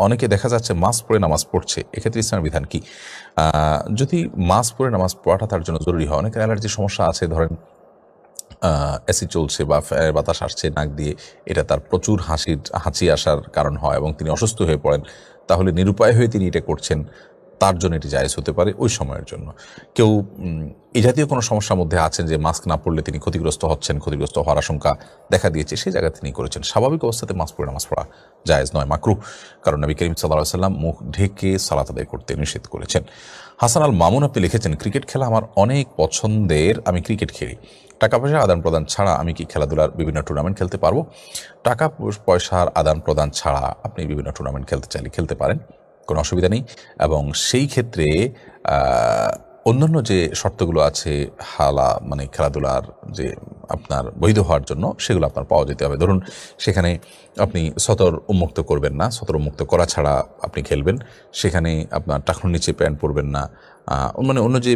অনেকে দেখা যাচ্ছে মাস্ক পরে নামাজ পড়ছে, এক্ষেত্রে ইসলামের বিধান কি? যদি মাস্ক পরে নামাজ পড়াটা তার জন্য জরুরি হয়, অনেকের অ্যালার্জির সমস্যা আছে, ধরেন এসি চলছে বা ফ্যানের বাতাস আসছে নাক দিয়ে, এটা তার প্রচুর হাঁচি আসার কারণ হয় এবং তিনি অসুস্থ হয়ে পড়েন, তাহলে নিরুপায় হয়ে তিনি এটা করছেন, তার জন্য এটি জায়েজ হতে পারে ওই সময়ের জন্য। কেউ এই জাতীয় কোনো সমস্যার মধ্যে আছেন যে মাস্ক না পড়লে তিনি ক্ষতিগ্রস্ত হচ্ছেন, ক্ষতিগ্রস্ত হওয়ার আশঙ্কা দেখা দিয়েছে, সেই জায়গায় তিনি করেছেন। স্বাভাবিক অবস্থাতে মাস্ক পরে নামাজ পড়া জায়েজ নয়, মাকরুহ, কারণ নবী করিম সাল্লাল্লাহু আলাইহি ওয়াসাল্লাম মুখ ঢেকে সালাত আদায় করতে নিষেধ করেছেন। হাসান আল মামুন আপনি লিখেছেন, ক্রিকেট খেলা আমার অনেক পছন্দের, আমি ক্রিকেট খেলি। টাকা পয়সার আদান প্রদান ছাড়া আমি কি খেলাধুলার বিভিন্ন টুর্নামেন্ট খেলতে পারবো? টাকা পয়সার আদান প্রদান ছাড়া আপনি বিভিন্ন টুর্নামেন্ট খেলতে চাইলে খেলতে পারেন, কোনো অসুবিধা নেই। এবং সেই ক্ষেত্রে অন্যান্য যে শর্তগুলো আছে মানে খেলাধুলার যে আপনার বৈধ হওয়ার জন্য, সেগুলো আপনার পাওয়া যেতে হবে। ধরুন সেখানে আপনি সতর উন্মুক্ত করবেন না, সতর উন্মুক্ত করা ছাড়া আপনি খেলবেন, সেখানে আপনার টাকনুর নিচে প্যান্ট পরবেন না, মানে অন্য যে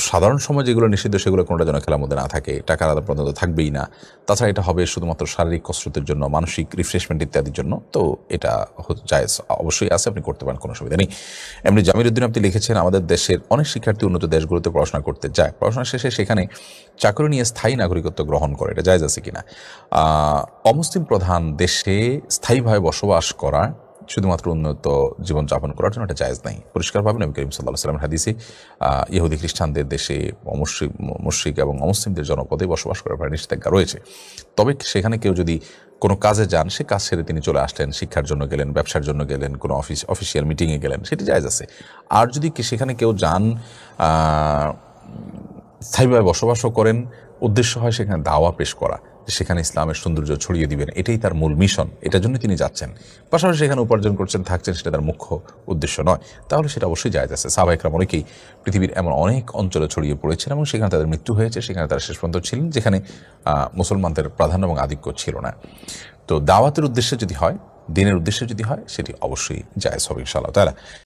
সাধারণ সময় যেগুলো নিষিদ্ধ সেগুলো কোনোটা যেন খেলার মধ্যে না থাকে, টাকার আদান প্রদান তো থাকবেই না। তাছাড়া এটা হবে শুধুমাত্র শারীরিক কসরতের জন্য, মানসিক রিফ্রেশমেন্ট ইত্যাদির জন্য, তো এটা জায়েজ অবশ্যই আছে, আপনি করতে পারেন, কোনো অসুবিধা নেই। এমনি জামিরুদ্দিন আপনি লিখেছেন, আমাদের দেশের অনেক শিক্ষার্থী উন্নত দেশগুলোতে পড়াশোনা করতে যায়, পড়াশোনা শেষে সেখানে চাকরি নিয়ে স্থায়ী নাগরিকত্ব গ্রহণ করে, এটা জায়েজ আছে কিনা? অমুসলিম প্রধান দেশে স্থায়ীভাবে বসবাস করা, শুধুমাত্র উন্নত জীবনযাপন করার জন্য এটা জায়েজ নাই। পরিষ্কারভাবে নবী করিম সাল্লাল্লাহু আলাইহি ওয়াসাল্লামের হাদিসে ইহুদি খ্রিস্টানদের দেশে মুশরিক এবং অমুসলিমদের জনপদে বসবাস করার ব্যাপারে নিষেধাজ্ঞা রয়েছে। তবে সেখানে কেউ যদি কোনো কাজে যান, সে কাজ ছেড়ে তিনি চলে আসলেন, শিক্ষার জন্য গেলেন, ব্যবসার জন্য গেলেন, কোনো অফিসিয়াল মিটিংয়ে গেলেন, সেটি জায়েজ আছে। আর যদি সেখানে কেউ যান, স্থায়ীভাবে বসবাসও করেন, উদ্দেশ্য হয় সেখানে দাওয়া পেশ করা, সেখানে ইসলামের সৌন্দর্য ছড়িয়ে দিবেন, এটাই তার মূল মিশন, এটার জন্য তিনি যাচ্ছেন, পাশাপাশি সেখানে উপার্জন করছেন, থাকছেন, সেটা তার মুখ্য উদ্দেশ্য নয়, তাহলে সেটা অবশ্যই জায়েজ আছে। সাহাবা ইকরাম অনেকেই পৃথিবীর এমন অনেক অঞ্চলে ছড়িয়ে পড়েছেন এবং সেখানে তাদের মৃত্যু হয়েছে, সেখানে তারা শেষ পর্যন্ত ছিলেন যেখানে মুসলমানদের প্রাধান্য এবং আধিক্য ছিল না। তো দাওয়াতের উদ্দেশ্যে যদি হয়, দিনের উদ্দেশ্যে যদি হয়, সেটি অবশ্যই জায়েজ হবে ইনশাআল্লাহ তাআলা।